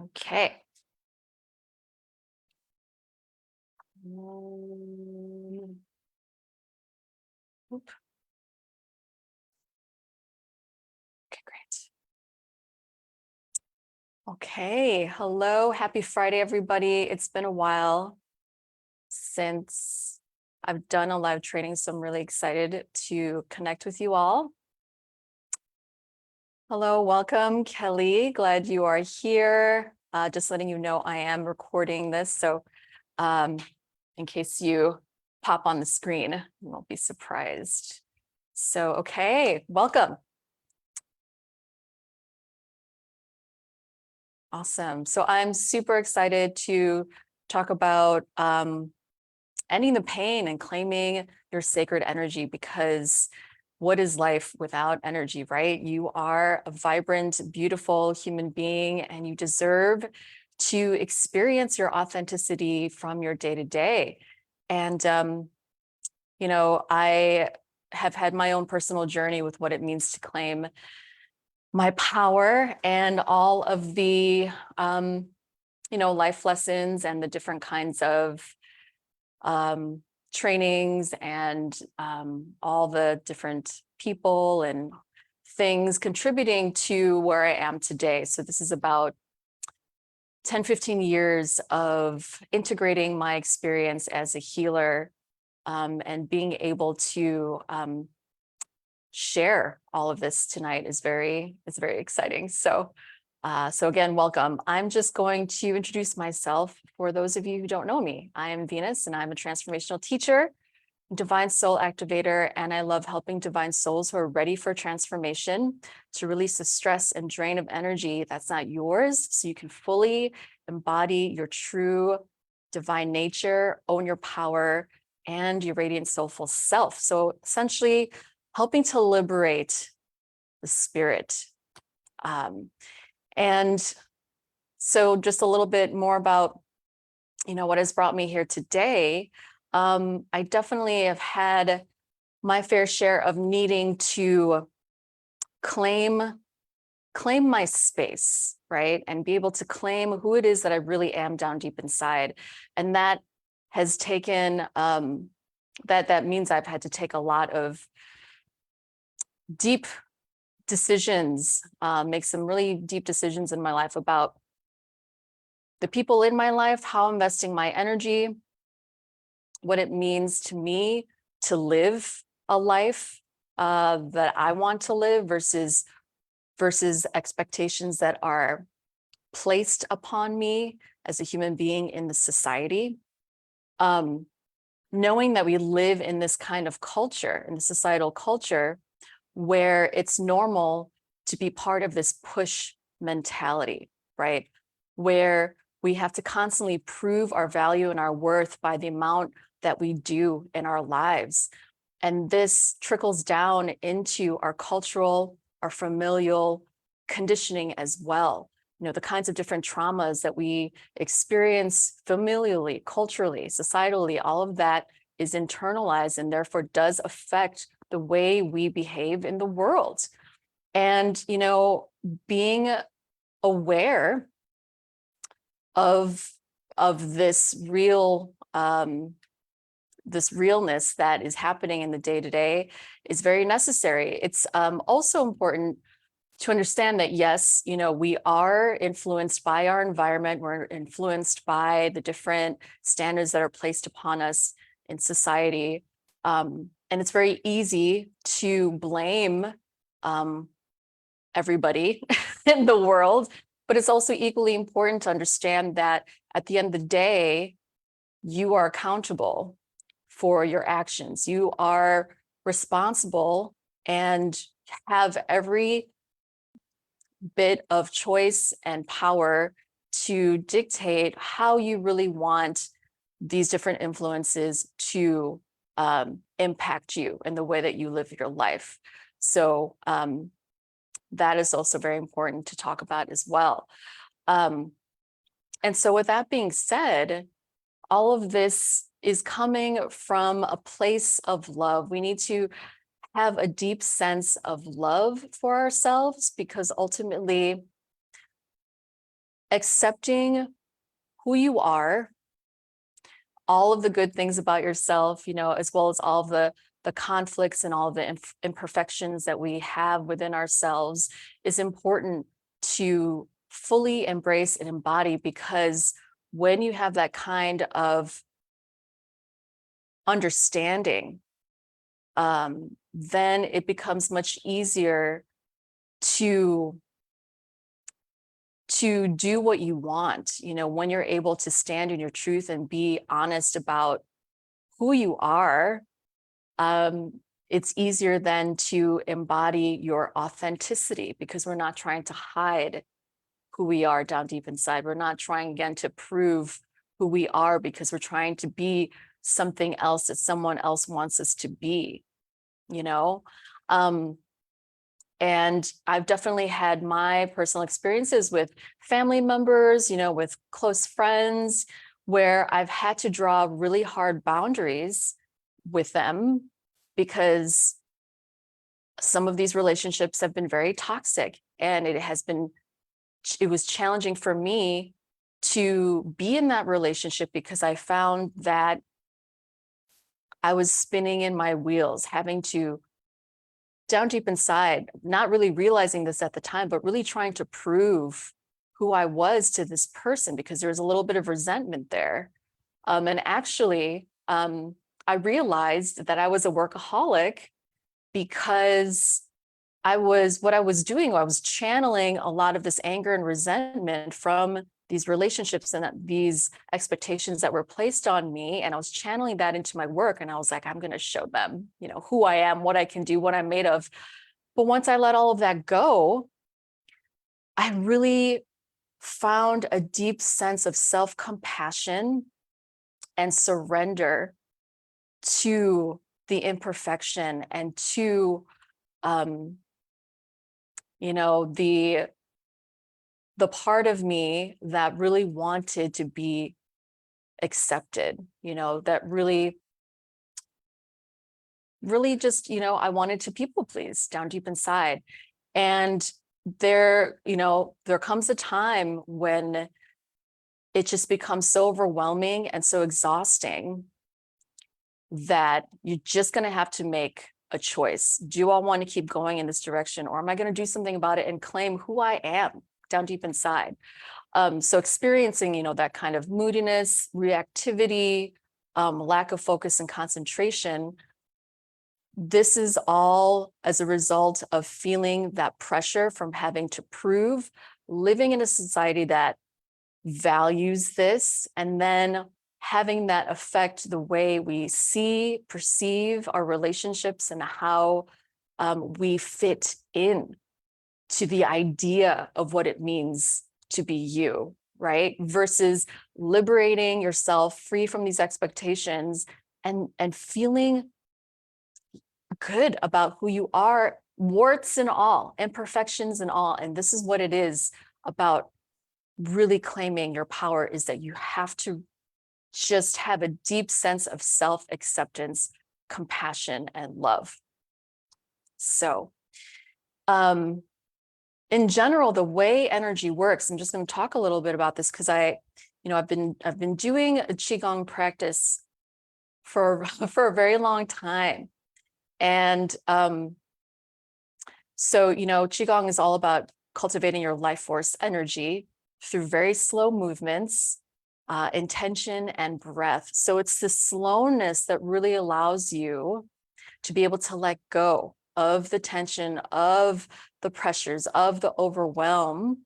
Okay. Oop. Okay, great. Okay, hello, happy Friday, everybody. It's been a while since I've done a live training, so I'm really excited to connect with you all. Hello, welcome, Kelly. Glad you are here. Just letting you know I am recording this, so in case you pop on the screen, you won't be surprised. So, okay, welcome. Awesome. So I'm super excited to talk about ending the pain and claiming your sacred energy, because what is life without energy, right? You are a vibrant, beautiful human being, and you deserve to experience your authenticity from your day to day. And, I have had my own personal journey with what it means to claim my power and all of the life lessons and the different kinds of trainings and all the different people and things contributing to where I am today. So this is about 10, 15 years of integrating my experience as a healer and being able to share all of this tonight is very exciting. So again, welcome. I'm just going to introduce myself for those of you who don't know me. I am Venus, and I'm a transformational teacher, divine soul activator, and I love helping divine souls who are ready for transformation to release the stress and drain of energy that's not yours, so you can fully embody your true divine nature, own your power, and your radiant soulful self. So essentially, helping to liberate the spirit. And so just a little bit more about, what has brought me here today. I definitely have had my fair share of needing to claim my space, right? And be able to claim who it is that I really am down deep inside. And that has taken, that means I've had to take a lot of deep decisions, make some really deep decisions in my life about the people in my life, how I'm investing my energy, what it means to me to live a life that I want to live versus expectations that are placed upon me as a human being in the society. Knowing that we live in this kind of culture, in the societal culture, where it's normal to be part of this push mentality, right? Where we have to constantly prove our value and our worth by the amount that we do in our lives. And this trickles down into our cultural, our familial conditioning as well. The kinds of different traumas that we experience familially, culturally, societally, all of that is internalized and therefore does affect the way we behave in the world. And, being aware of this real, this realness that is happening in the day-to-day is very necessary. It's also important to understand that, yes, we are influenced by our environment. We're influenced by the different standards that are placed upon us in society. And it's very easy to blame everybody in the world, but it's also equally important to understand that at the end of the day, you are accountable for your actions. You are responsible and have every bit of choice and power to dictate how you really want these different influences to impact you and the way that you live your life. So that is also very important to talk about as well. And so with that being said, all of this is coming from a place of love. We need to have a deep sense of love for ourselves, because ultimately accepting who you are, all of the good things about yourself, as well as all of the conflicts and all of the imperfections that we have within ourselves is important to fully embrace and embody, because when you have that kind of understanding, then it becomes much easier to do what you want, when you're able to stand in your truth and be honest about who you are. It's easier then to embody your authenticity, because we're not trying to hide who we are down deep inside. We're not trying again to prove who we are, because we're trying to be something else that someone else wants us to be, you know? And I've definitely had my personal experiences with family members, with close friends, where I've had to draw really hard boundaries with them, because some of these relationships have been very toxic, and it was challenging for me to be in that relationship, because I found that I was spinning in my wheels, having to, down deep inside, not really realizing this at the time, but really trying to prove who I was to this person, because there was a little bit of resentment there. And actually, I realized that I was a workaholic, because what I was doing, I was channeling a lot of this anger and resentment from these relationships and these expectations that were placed on me. And I was channeling that into my work. And I was like, I'm going to show them, who I am, what I can do, what I'm made of. But once I let all of that go, I really found a deep sense of self-compassion and surrender to the imperfection and to, the part of me that really wanted to be accepted, that really just, I wanted to people please down deep inside. And there comes a time when it just becomes so overwhelming and so exhausting that you're just going to have to make a choice. Do I want to keep going in this direction, or am I going to do something about it and claim who I am down deep inside? So experiencing, that kind of moodiness, reactivity, lack of focus and concentration, this is all as a result of feeling that pressure from having to prove, living in a society that values this, and then having that affect the way we see, perceive our relationships, and how we fit in to the idea of what it means to be you, right? Versus liberating yourself free from these expectations and feeling good about who you are, warts and all, imperfections and all. And this is what it is about really claiming your power, is that you have to just have a deep sense of self-acceptance, compassion, and love. So, in general, the way energy works, I'm just going to talk a little bit about this, because I've been doing a Qigong practice for a very long time. And so, Qigong is all about cultivating your life force energy through very slow movements, intention, and breath. So it's the slowness that really allows you to be able to let go of the tension, of the pressures, of the overwhelm,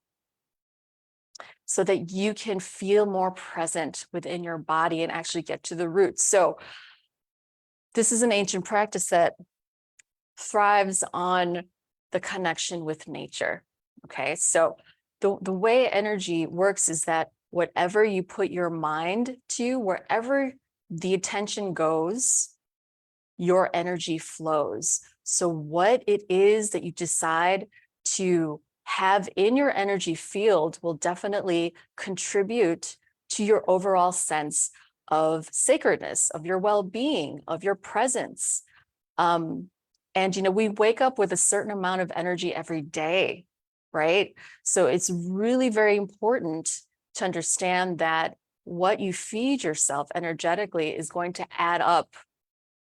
so that you can feel more present within your body and actually get to the roots. So this is an ancient practice that thrives on the connection with nature. Okay, so the way energy works is that whatever you put your mind to, wherever the attention goes, your energy flows. So what it is that you decide to have in your energy field will definitely contribute to your overall sense of sacredness, of your well-being, of your presence. And we wake up with a certain amount of energy every day. right? So it's really very important to understand that what you feed yourself energetically is going to add up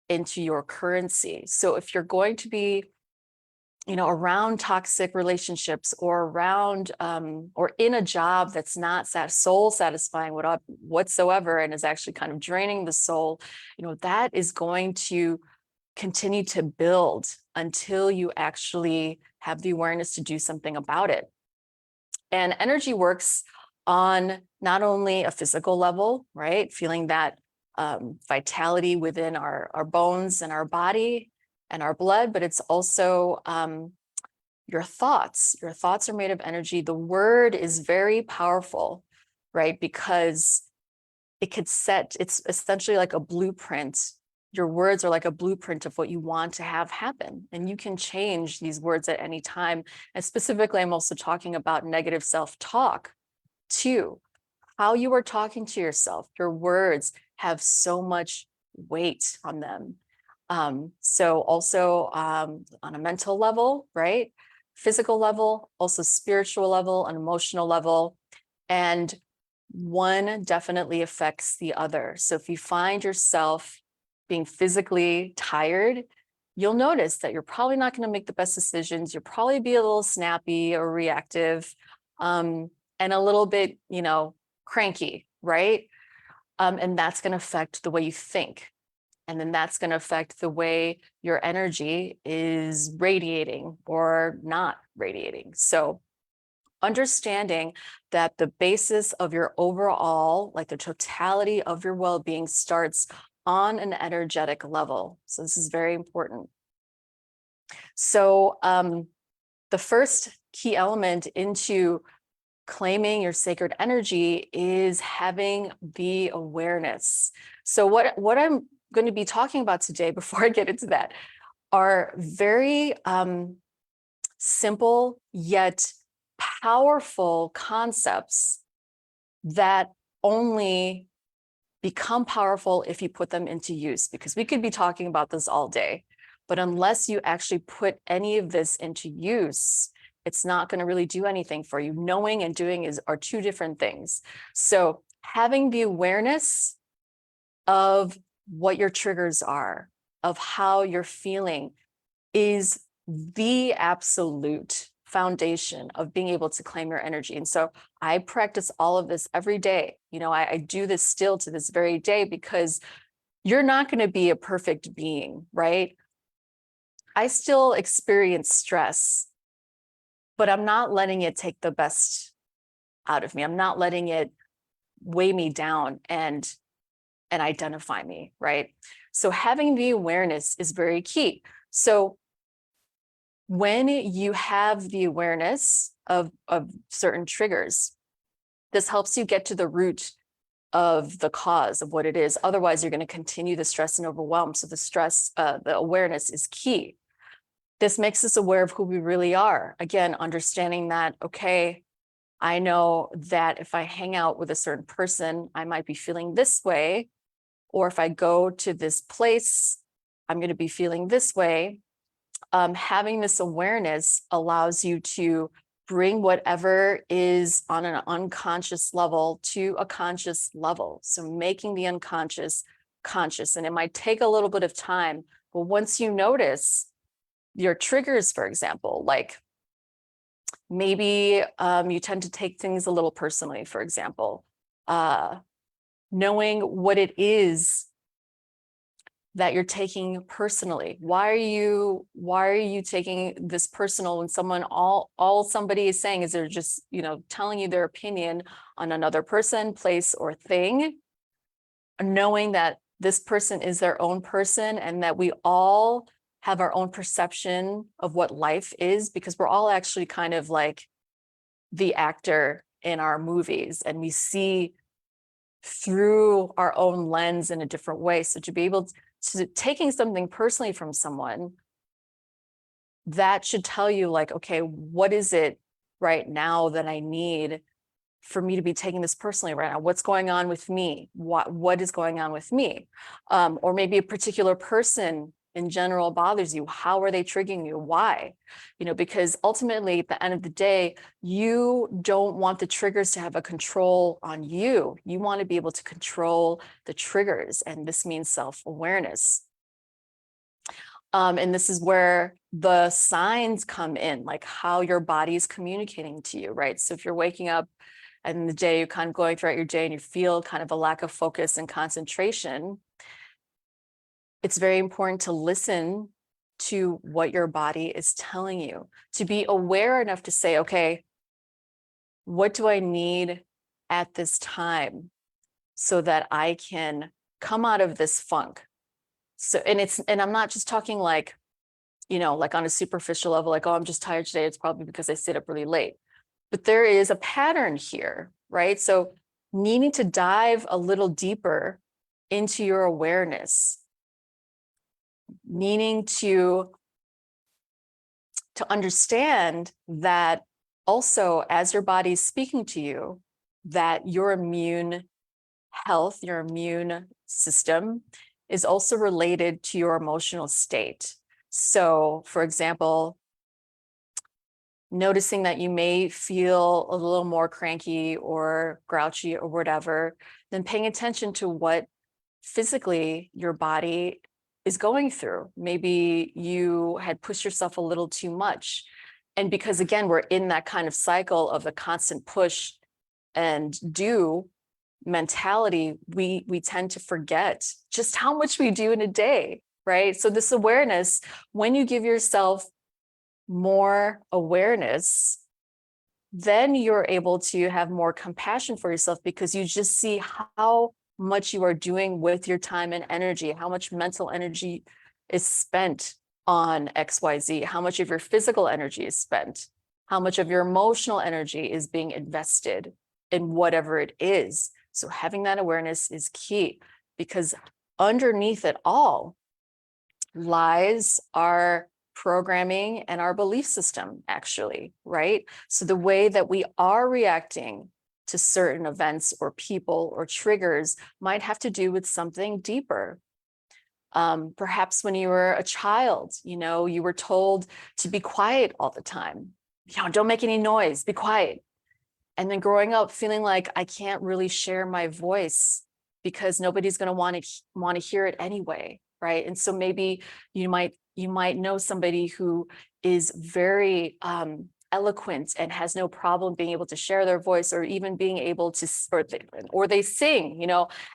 into your currency. So if you're going to be, around toxic relationships, or around or in a job that's not soul satisfying whatsoever, and is actually kind of draining the soul, that is going to continue to build until you actually have the awareness to do something about it. And energy works on not only a physical level, right? Feeling that vitality within our bones and our body and our blood, but it's also your thoughts. Your thoughts are made of energy. The word is very powerful, right? Because it's essentially like a blueprint. Your words are like a blueprint of what you want to have happen. And you can change these words at any time. And specifically, I'm also talking about negative self-talk too. How you are talking to yourself, your words have so much weight on them. So also on a mental level, right? Physical level, also spiritual level, an emotional level. And one definitely affects the other. So if you find yourself being physically tired, you'll notice that you're probably not going to make the best decisions. You'll probably be a little snappy or reactive, and a little bit, cranky, right? And that's going to affect the way you think. And then that's going to affect the way your energy is radiating or not radiating. So understanding that the basis of your overall, like the totality of your well-being, starts on an energetic level. So this is very important. So the first key element into claiming your sacred energy is having the awareness. So what I'm going to be talking about today, before I get into that, are very simple yet powerful concepts that only become powerful if you put them into use, because we could be talking about this all day, but unless you actually put any of this into use, it's not going to really do anything for you. Knowing and doing are two different things. So having the awareness of what your triggers are, of how you're feeling, is the absolute foundation of being able to claim your energy. And so I practice all of this every day. I do this still to this very day, because you're not going to be a perfect being, right? I still experience stress, but I'm not letting it take the best out of me. I'm not letting it weigh me down and identify me, right? So having the awareness is very key. So when you have the awareness of certain triggers, this helps you get to the root of the cause of what it is. Otherwise, you're going to continue the stress and overwhelm. So the awareness is key. This makes us aware of who we really are. Again, understanding that, okay, I know that if I hang out with a certain person, I might be feeling this way. Or if I go to this place, I'm going to be feeling this way. Having this awareness allows you to bring whatever is on an unconscious level to a conscious level. So making the unconscious conscious. And it might take a little bit of time, but once you notice your triggers, for example, like maybe you tend to take things a little personally, for example, knowing what it is that you're taking personally. Why are you taking this personal when all somebody is saying is they're just, telling you their opinion on another person, place, or thing, knowing that this person is their own person and that we all have our own perception of what life is, because we're all actually kind of like the actor in our movies, and we see through our own lens in a different way. So to be able to taking something personally from someone, that should tell you, like, okay, what is it right now that I need for me to be taking this personally right now? What's going on with me? What is going on with me? Or maybe a particular person in general bothers you? How are they triggering you? Why? Because ultimately at the end of the day, you don't want the triggers to have a control on you. You want to be able to control the triggers, and this means self-awareness. And this is where the signs come in, like how your body is communicating to you, right? So if you're waking up and in the day, you're kind of going throughout your day and you feel kind of a lack of focus and concentration, it's very important to listen to what your body is telling you, to be aware enough to say, okay, what do I need at this time so that I can come out of this funk? So, and I'm not just talking like, like on a superficial level, like, oh, I'm just tired today. It's probably because I stayed up really late. But there is a pattern here, right? So needing to dive a little deeper into your awareness, needing to understand that also as your body is speaking to you, that your immune health, your immune system is also related to your emotional state. So, for example, noticing that you may feel a little more cranky or grouchy or whatever, then paying attention to what physically your body is going through. Maybe you had pushed yourself a little too much. And because again, we're in that kind of cycle of a constant push and do mentality, we tend to forget just how much we do in a day, right? So this awareness, when you give yourself more awareness, then you're able to have more compassion for yourself because you just see how much you are doing with your time and energy, how much mental energy is spent on XYZ, how much of your physical energy is spent, how much of your emotional energy is being invested in whatever it is. So having that awareness is key, because underneath it all lies our programming and our belief system, actually, right? So the way that we are reacting to certain events or people or triggers might have to do with something deeper. Perhaps when you were a child, you were told to be quiet all the time. Don't make any noise, be quiet. And then growing up feeling like I can't really share my voice because nobody's going to want to hear it anyway, right? And so maybe you might know somebody who is very eloquent and has no problem being able to share their voice, or even being able to, or they sing,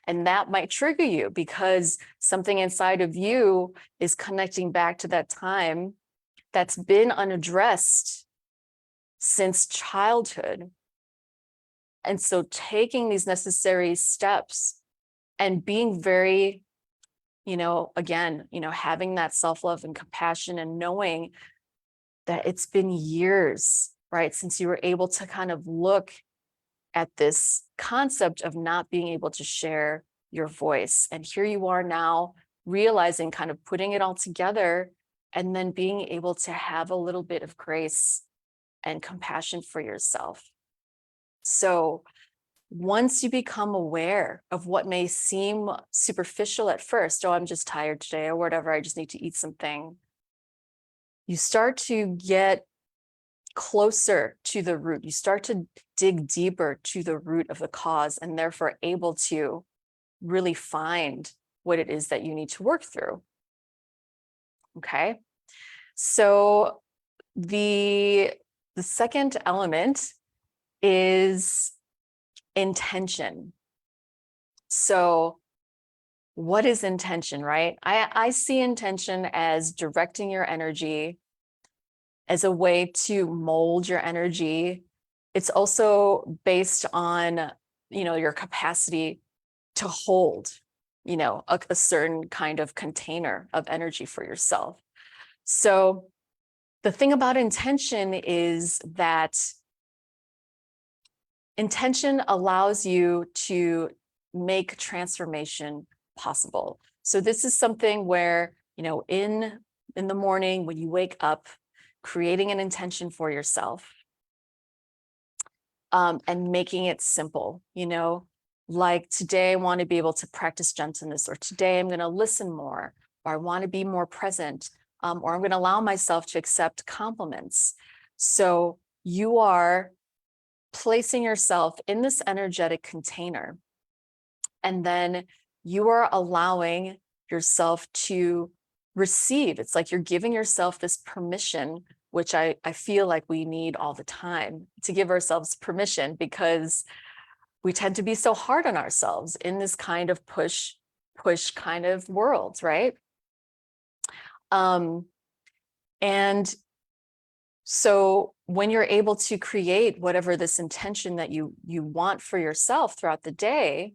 and that might trigger you because something inside of you is connecting back to that time that's been unaddressed since childhood. And so taking these necessary steps and being very, again, having that self-love and compassion and knowing that it's been years, right, since you were able to kind of look at this concept of not being able to share your voice. And here you are now realizing, kind of putting it all together, and then being able to have a little bit of grace and compassion for yourself. So once you become aware of what may seem superficial at first, oh, I'm just tired today or whatever, I just need to eat something, you start to get closer to the root. You start to dig deeper to the root of the cause, and therefore able to really find what it is that you need to work through. Okay. So the second element is intention. So what is intention, right? I see intention as directing your energy, as a way to mold your energy. It's also based on, your capacity to hold, a certain kind of container of energy for yourself. So the thing about intention is that intention allows you to make transformation possible. So this is something where, in the morning when you wake up, creating an intention for yourself, and making it simple, like today I want to be able to practice gentleness, or today I'm going to listen more, or I want to be more present, or I'm going to allow myself to accept compliments. So you are placing yourself in this energetic container, and then you are allowing yourself to receive. It's like you're giving yourself this permission, which I feel like we need all the time, to give ourselves permission, because we tend to be so hard on ourselves in this kind of push kind of world, right? And so when you're able to create whatever this intention that you want for yourself throughout the day,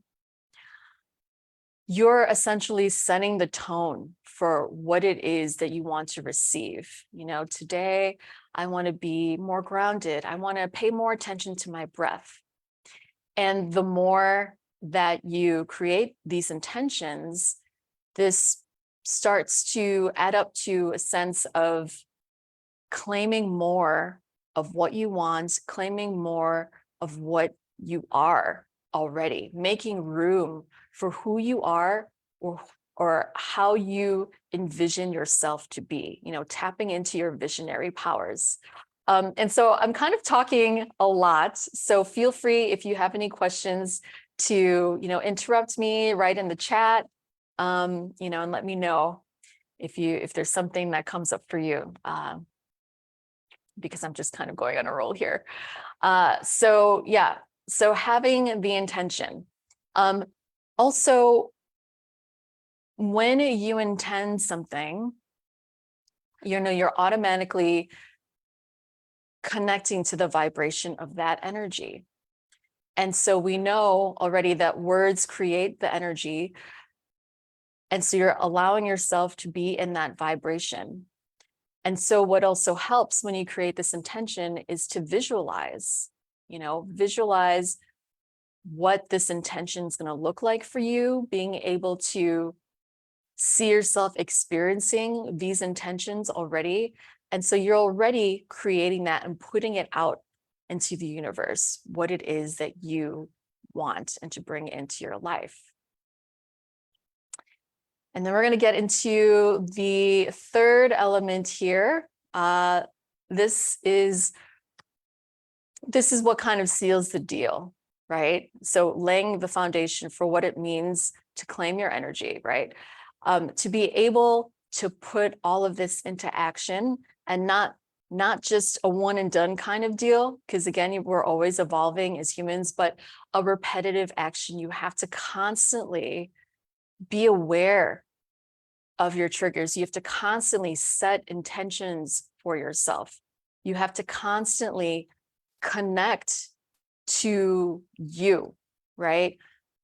you're essentially setting the tone for what it is that you want to receive. You know, today I want to be more grounded. I want to pay more attention to my breath. And the more that you create these intentions, this starts to add up to a sense of claiming more of what you want, claiming more of what you are already, making room for who you are, or how you envision yourself to be, you know, tapping into your visionary powers. And so I'm kind of talking a lot, so feel free, if you have any questions, to, you know, interrupt me right in the chat, you know, and let me know if there's something that comes up for you, because I'm just kind of going on a roll here. So yeah, so having the intention. Also, when you intend something, you know, you're automatically connecting to the vibration of that energy. And so we know already that words create the energy. And so you're allowing yourself to be in that vibration. And so what also helps when you create this intention is to visualize, you know, visualize what this intention is going to look like for you, being able to see yourself experiencing these intentions already. And so you're already creating that and putting it out into the universe, what it is that you want and to bring into your life. And then we're going to get into the third element here. This is what kind of seals the deal, right? So laying the foundation for what it means to claim your energy, right? To be able to put all of this into action, and not just a one and done kind of deal, because again, we're always evolving as humans, but a repetitive action. You have to constantly be aware of your triggers. You have to constantly set intentions for yourself. You have to constantly connect to you, right?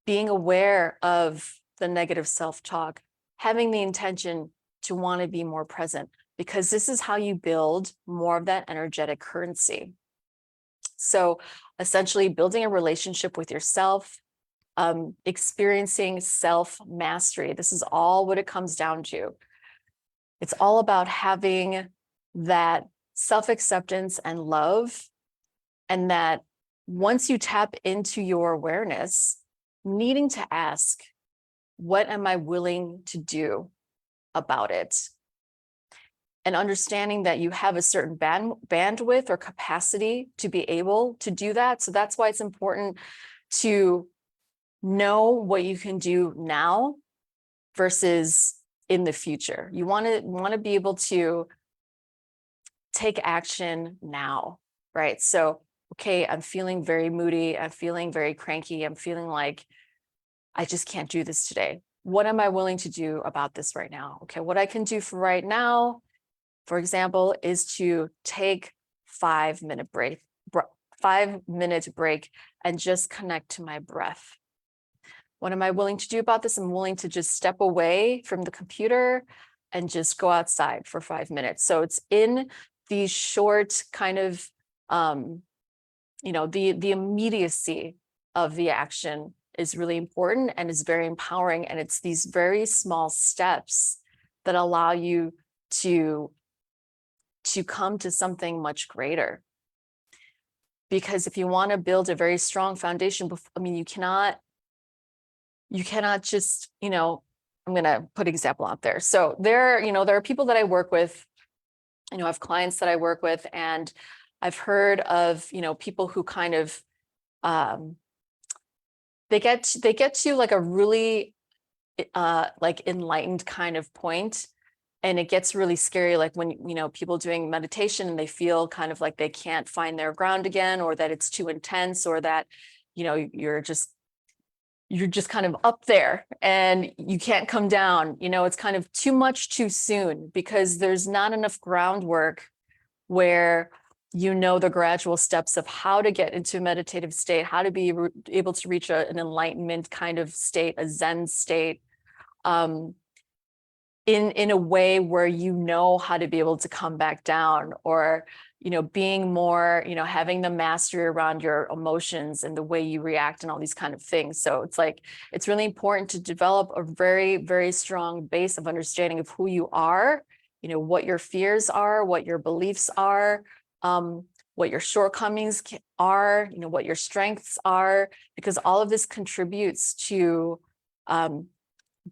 Being aware of the negative self-talk, having the intention to want to be more present, because this is how you build more of that energetic currency. So essentially building a relationship with yourself, experiencing self-mastery. This is all what it comes down to. It's all about having that self-acceptance and love, and that once you tap into your awareness, needing to ask, what am I willing to do about it? And understanding that you have a certain bandwidth or capacity to be able to do that. So that's why it's important to know what you can do now versus in the future. You want to be able to take action now, right? So, okay, I'm feeling very moody. I'm feeling very cranky. I'm feeling like I just can't do this today. What am I willing to do about this right now? Okay, what I can do for right now, for example, is to take 5-minute break, 5-minute break, and just connect to my breath. What am I willing to do about this? I'm willing to just step away from the computer and just go outside for 5 minutes. So it's in these short kind of, you know, the immediacy of the action is really important and is very empowering. And it's these very small steps that allow you to come to something much greater. Because if you want to build a very strong foundation, I mean, you cannot just, you know, I'm going to put an example out there. So there, there are people that I work with, I have clients that I work with, and I've heard of, people who kind of, they get to like a really like enlightened kind of point, and it gets really scary, like when people doing meditation and they feel kind of like they can't find their ground again, or that it's too intense, or that you're just kind of up there and you can't come down. It's kind of too much too soon, because there's not enough groundwork where the gradual steps of how to get into a meditative state, how to be able to reach an enlightenment kind of state, a Zen state, in a way where how to be able to come back down, or being more, having the mastery around your emotions and the way you react and all these kind of things. So it's like, it's really important to develop a very, very strong base of understanding of who you are, what your fears are, what your beliefs are, what your shortcomings are, what your strengths are, because all of this contributes to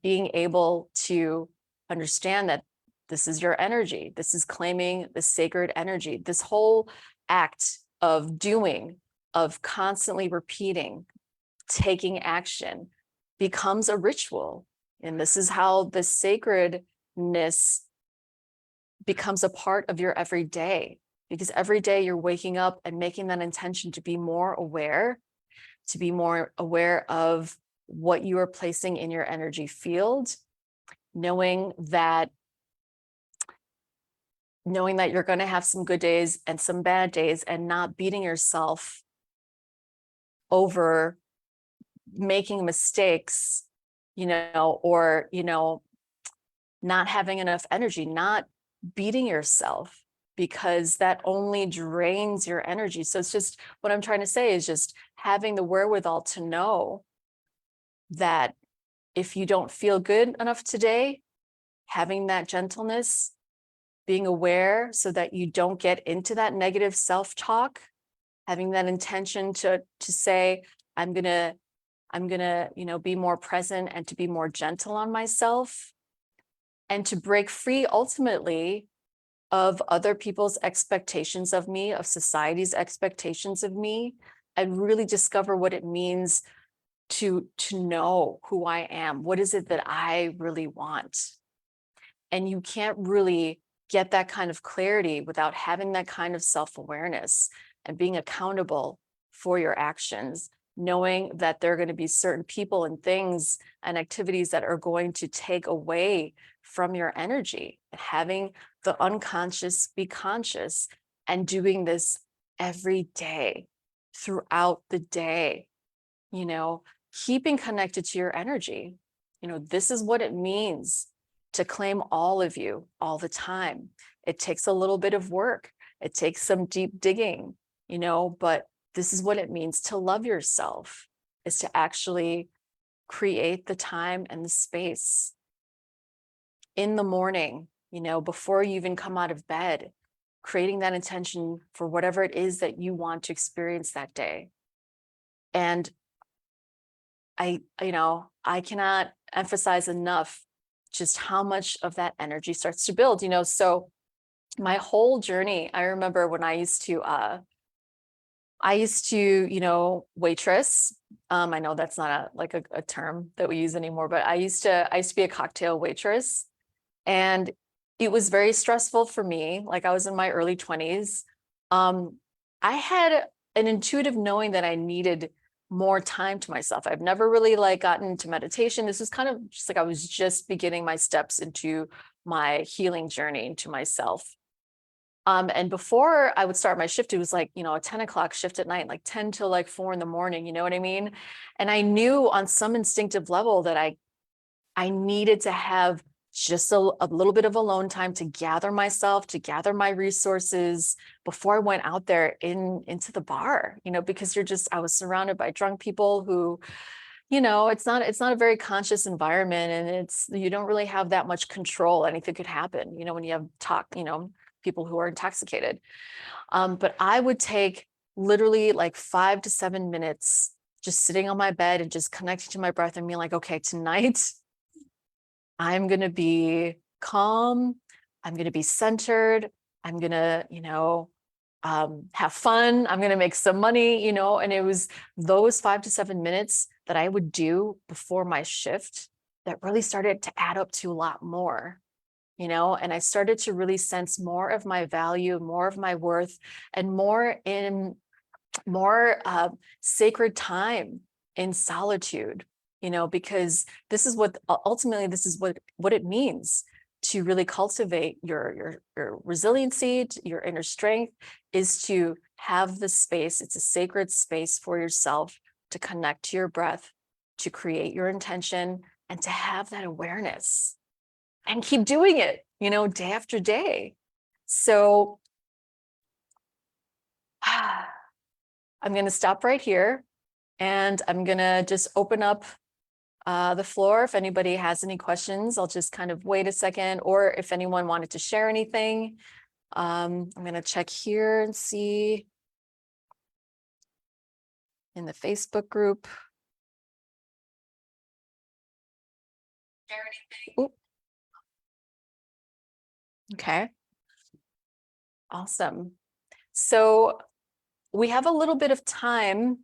being able to understand that this is your energy. This is claiming the sacred energy. This whole act of doing, of constantly repeating, taking action, becomes a ritual. And this is how the sacredness becomes a part of your everyday, because every day you're waking up and making that intention to be more aware, of what you are placing in your energy field, knowing that you're going to have some good days and some bad days, and not beating yourself over making mistakes, or, not having enough energy, not beating yourself, because that only drains your energy. So it's just, what I'm trying to say is just having the wherewithal to know that if you don't feel good enough today, having that gentleness, being aware so that you don't get into that negative self-talk, having that intention to say, I'm gonna, be more present and to be more gentle on myself, and to break free ultimately of other people's expectations of me, of society's expectations of me, and really discover what it means to know who I am. What is it that I really want? And you can't really get that kind of clarity without having that kind of self-awareness and being accountable for your actions, knowing that there are going to be certain people and things and activities that are going to take away from your energy. Having the unconscious be conscious, and doing this every day, throughout the day, keeping connected to your energy. This is what it means to claim all of you all the time. It takes a little bit of work. It takes some deep digging, but this is what it means to love yourself, is to actually create the time and the space in the morning, before you even come out of bed, creating that intention for whatever it is that you want to experience that day. And I cannot emphasize enough just how much of that energy starts to build, so my whole journey, I remember when I used to waitress. I know that's not a term that we use anymore, but I used to be a cocktail waitress, and it was very stressful for me. Like, I was in my early 20s. I had an intuitive knowing that I needed more time to myself. I've never really gotten into meditation. This was kind of just like I was just beginning my steps into my healing journey into myself. And before I would start my shift, it was a 10 o'clock shift at night, 10 till 4 in the morning, you know what I mean? And I knew on some instinctive level that I needed to have just a little bit of alone time to gather myself, to gather my resources before I went out there into the bar, because I was surrounded by drunk people who, it's not a very conscious environment, and you don't really have that much control. Anything could happen, when you have people who are intoxicated. But I would take literally 5 to 7 minutes just sitting on my bed and just connecting to my breath and being like, okay, tonight I'm going to be calm. I'm going to be centered. I'm going to, have fun. I'm going to make some money, and it was those 5 to 7 minutes that I would do before my shift that really started to add up to a lot more, and I started to really sense more of my value, more of my worth, and more sacred time in solitude, because this is what ultimately this is what it means to really cultivate your resiliency, your inner strength, is to have the space. It's a sacred space for yourself to connect to your breath, to create your intention, and to have that awareness and keep doing it, day after day. So I'm going to stop right here, and I'm going to just open up the floor. If anybody has any questions, I'll just kind of wait a second, or if anyone wanted to share anything. I'm going to check here and see in the Facebook group. Share anything? Oop. Okay. Awesome. So we have a little bit of time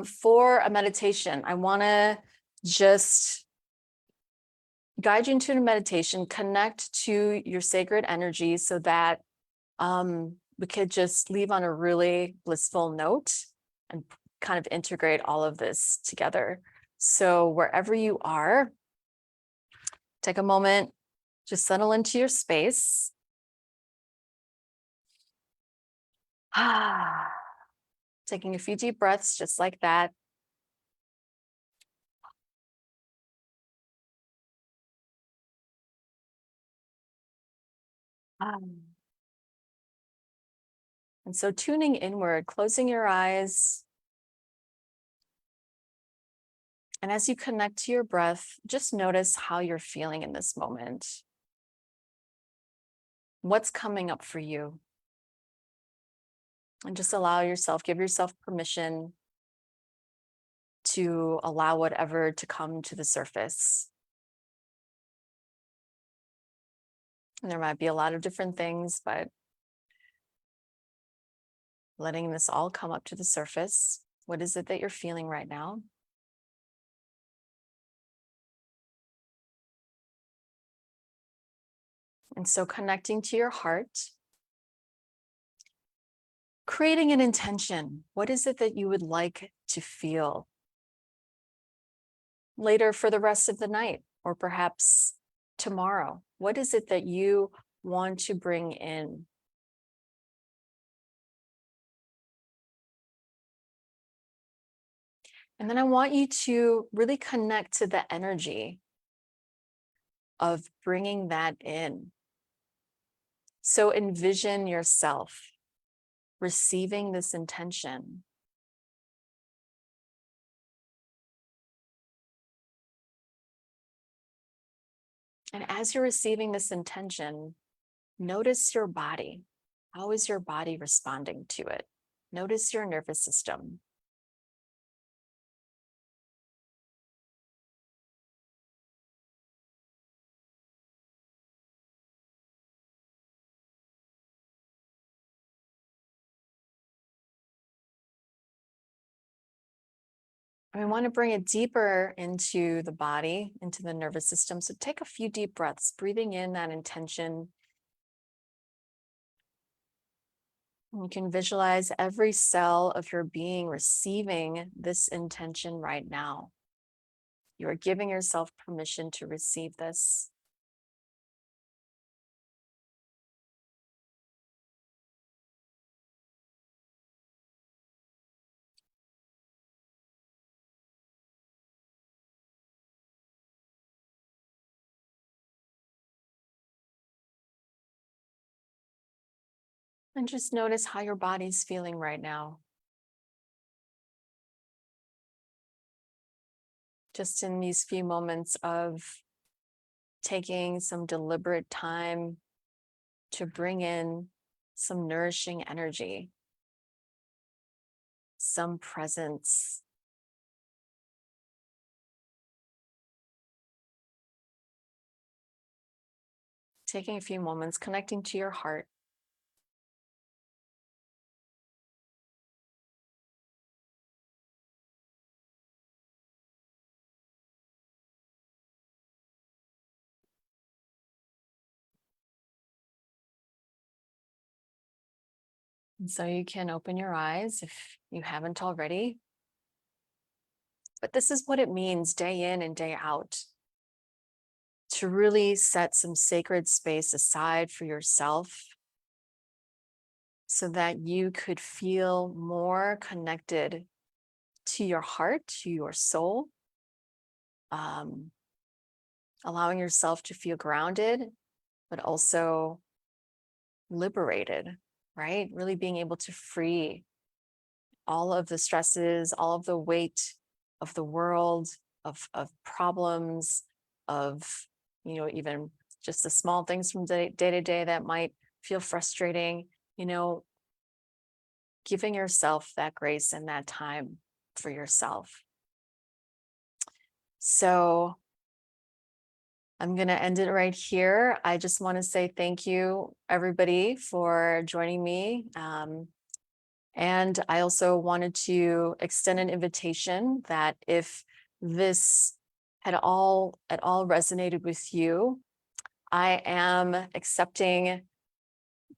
for a meditation. I want to just guide you into a meditation, connect to your sacred energy so that we could just leave on a really blissful note and kind of integrate all of this together. So wherever you are, take a moment, just settle into your space. Taking a few deep breaths just like that. And so tuning inward, closing your eyes. And as you connect to your breath, just notice how you're feeling in this moment. What's coming up for you? And just allow yourself, give yourself permission to allow whatever to come to the surface. And there might be a lot of different things, but letting this all come up to the surface. What is it that you're feeling right now? And so connecting to your heart, creating an intention. What is it that you would like to feel later for the rest of the night, or perhaps tomorrow? What is it that you want to bring in? And then I want you to really connect to the energy of bringing that in. So envision yourself receiving this intention. And as you're receiving this intention, notice your body. How is your body responding to it? Notice your nervous system. And we want to bring it deeper into the body, into the nervous system. So take a few deep breaths, breathing in that intention. And you can visualize every cell of your being receiving this intention right now. You are giving yourself permission to receive this. And just notice how your body's feeling right now. Just in these few moments of taking some deliberate time to bring in some nourishing energy, some presence. taking a few moments, connecting to your heart. And so you can open your eyes if you haven't already. But this is what it means day in and day out to really set some sacred space aside for yourself so that you could feel more connected to your heart, to your soul, um, allowing yourself to feel grounded, but also liberated, right? Really being able to free all of the stresses, all of the weight of the world, of problems, of, even just the small things from day to day that might feel frustrating, you know, giving yourself that grace and that time for yourself. So I'm going to end it right here. I just want to say thank you, everybody, for joining me. And I also wanted to extend an invitation that if this had all at all resonated with you, I am accepting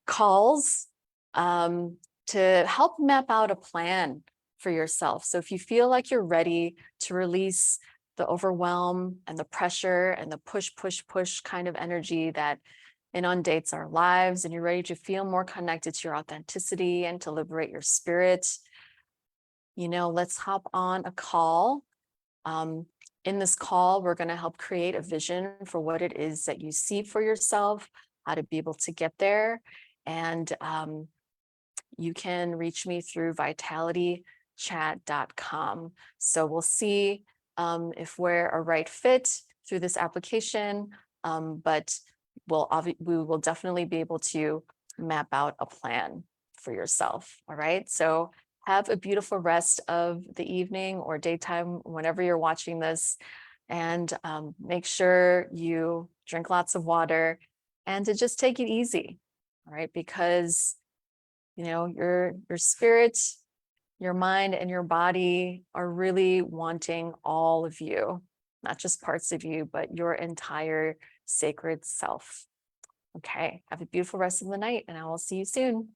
calls to help map out a plan for yourself. So if you feel like you're ready to release the overwhelm and the pressure and the push, push, push kind of energy that inundates our lives, and you're ready to feel more connected to your authenticity and to liberate your spirit, let's hop on a call. In this call, we're going to help create a vision for what it is that you see for yourself, how to be able to get there. And you can reach me through vitalitychat.com. So we'll see if we're a right fit through this application, but we will definitely be able to map out a plan for yourself. All right. So have a beautiful rest of the evening or daytime, whenever you're watching this. And make sure you drink lots of water and to just take it easy. All right. Because, your spirit, your mind, and your body are really wanting all of you, not just parts of you, but your entire sacred self. Okay. Have a beautiful rest of the night, and I will see you soon.